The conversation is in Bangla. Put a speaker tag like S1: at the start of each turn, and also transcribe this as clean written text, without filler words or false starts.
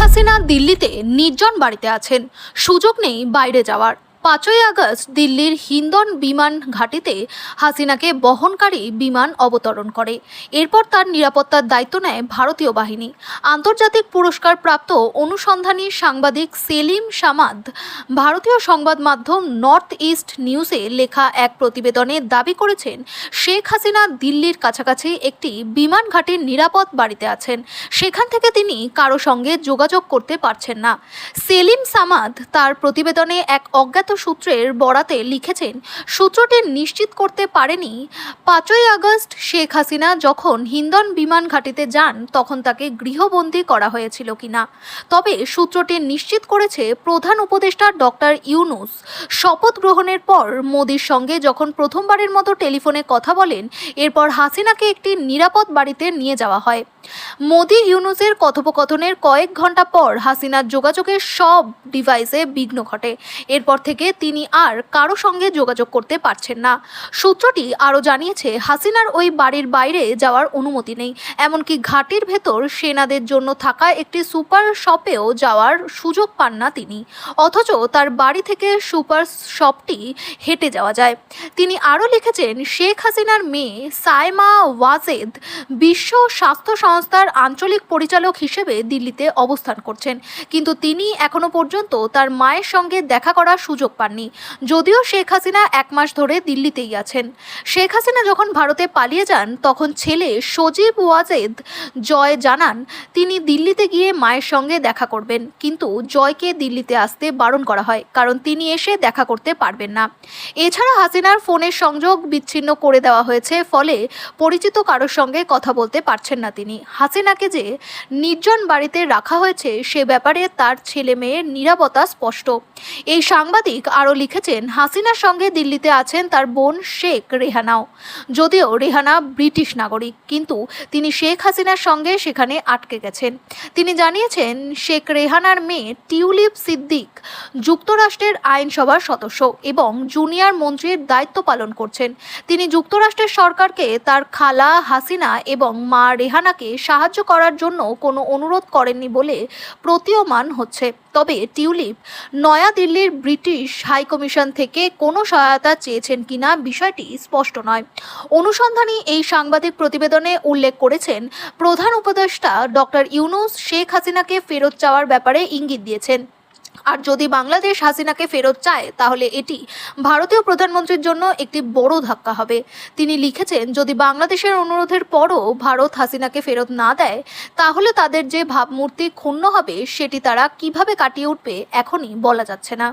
S1: হাসিনা দিল্লিতে নির্জন বাড়িতে আছেন, সুযোগ নেই বাইরে যাওয়ার। 5ই আগস্ট দিল্লির হিন্ডন বিমান ঘাঁটিতে হাসিনাকে বহনকারী বিমান অবতরণ করে। এরপর তার নিরাপত্তার দায়িত্ব নেয় ভারতীয় বাহিনী। আন্তর্জাতিক পুরস্কার প্রাপ্ত অনুসন্ধানী সাংবাদিক সেলিম সামাদ ভারতীয় সংবাদ মাধ্যম নর্থ ইস্ট নিউজে লেখা এক প্রতিবেদনে দাবি করেছেন, শেখ হাসিনা দিল্লির কাছাকাছি একটি বিমান ঘাঁটির নিরাপদ বাড়িতে আছেন। সেখান থেকে তিনি কারো সঙ্গে যোগাযোগ করতে পারছেন না। সেলিম সামাদ তার প্রতিবেদনে এক অজ্ঞাত সূত্রের বরাতে লিখেছেন, সূত্রটি নিশ্চিত করতে পারেনি 5ই আগস্ট শেখ হাসিনা যখন হিন্ডন বিমান ঘাঁটিতে যান তখন তাকে গৃহবন্দী করা হয়েছিল কিনা। তবে সূত্রটি নিশ্চিত করেছে প্রধান উপদেষ্টা ডক্টর ইউনূস শপথ গ্রহণের পর মোদির সঙ্গে যখন প্রথমবারের মতো টেলিফোনে কথা বলেন, এরপর হাসিনাকে একটি নিরাপদ বাড়িতে নিয়ে যাওয়া হয়। মোদি ইউনূসের কথোপকথনের কয়েক ঘন্টা পর হাসিনার যোগাযোগের সব ডিভাইসে বিঘ্ন ঘটে। এরপর থেকে তিনি আর কারো সঙ্গে যোগাযোগ করতে পারছেন না। সূত্রটি আরও জানিয়েছে, হাসিনার ওই বাড়ির বাইরে যাওয়ার অনুমতি নেই, এমনকি ঘাটির ভেতর সেনাদের জন্য থাকা একটি সুপার শপেও যাওয়ার সুযোগ পান না তিনি। অথচ তার বাড়ি থেকে সুপার শপটি হেঁটে যাওয়া যায়। তিনি আরও লিখেছেন, শেখ হাসিনার মেয়ে সাইমা ওয়াজেদ বিশ্ব স্বাস্থ্য সংস্থার আঞ্চলিক পরিচালক হিসেবে দিল্লিতে অবস্থান করছেন, কিন্তু তিনি এখনো পর্যন্ত তার মায়ের সঙ্গে দেখা করার সুযোগ পাননি। যদিও শেখ হাসিনা 1 মাস ধরে দিল্লিতেই আছেন। শেখ হাসিনা যখন ভারতে পালিয়ে যান তখন ছেলে সজীব ওয়াজেদ জয় জানান তিনি দিল্লিতে গিয়ে মায়ের সঙ্গে দেখা করবেন, কিন্তু জয়কে দিল্লিতে আসতে বারণ করা হয় কারণ তিনি এসে দেখা করতে পারবেন না। এছাড়া হাসিনার ফোনের সংযোগ বিচ্ছিন্ন করে দেওয়া হয়েছে, ফলে পরিচিত কারোর সঙ্গে কথা বলতে পারছেন না তিনি। হাসিনাকে যে নির্জন বাড়িতে রাখা হয়েছে সে ব্যাপারে তার ছেলে মেয়ের নিরাপত্তা স্পষ্ট। এই সাংবাদিক আরও লিখেছেন, হাসিনার সঙ্গে দিল্লিতে আছেন তার বোন শেখ রেহানাও। যদিও রেহানা ব্রিটিশ নাগরিক, কিন্তু তিনি শেখ হাসিনার সঙ্গে সেখানে আটকে গেছেন। তিনি জানিয়েছেন, শেখ রেহানার মেয়ে টিউলিপ সিদ্দিক যুক্তরাষ্ট্রের আইনসভার সদস্য এবং জুনিয়র মন্ত্রীর দায়িত্ব পালন করছেন। তিনি যুক্তরাষ্ট্রের সরকারকে তার খালা হাসিনা এবং মা রেহানাকে সাহায্য করার জন্য কোনো অনুরোধ করেননি বলে প্রতীয়মান হচ্ছে। তবে টিউলিপ নয়াদিল্লির ব্রিটিশ হাইকমিশন থেকে কোনো সহায়তা চেয়েছেন কিনা বিষয়টি স্পষ্ট নয়। অনুসন্ধানী এই সাংবাদিক প্রতিবেদনে উল্লেখ করেছেন, প্রধান উপদেষ্টা ডক্টর ইউনূস শেখ হাসিনাকে ফেরত চাওয়ার ব্যাপারে ইঙ্গিত দিয়েছেন। আর যদি বাংলাদেশ হাসিনাকে ফেরত চায় তাহলে এটি ভারতীয় প্রধানমন্ত্রীর জন্য একটি বড় ধাক্কা হবে। তিনি লিখেছেন, যদি বাংলাদেশের অনুরোধের পরও ভারত হাসিনাকে ফেরত না দেয় তাহলে তাদের যে ভাবমূর্তি ক্ষুণ্ণ হবে সেটি তারা কিভাবে কাটিয়ে উঠবে এখনই বলা যাচ্ছে না।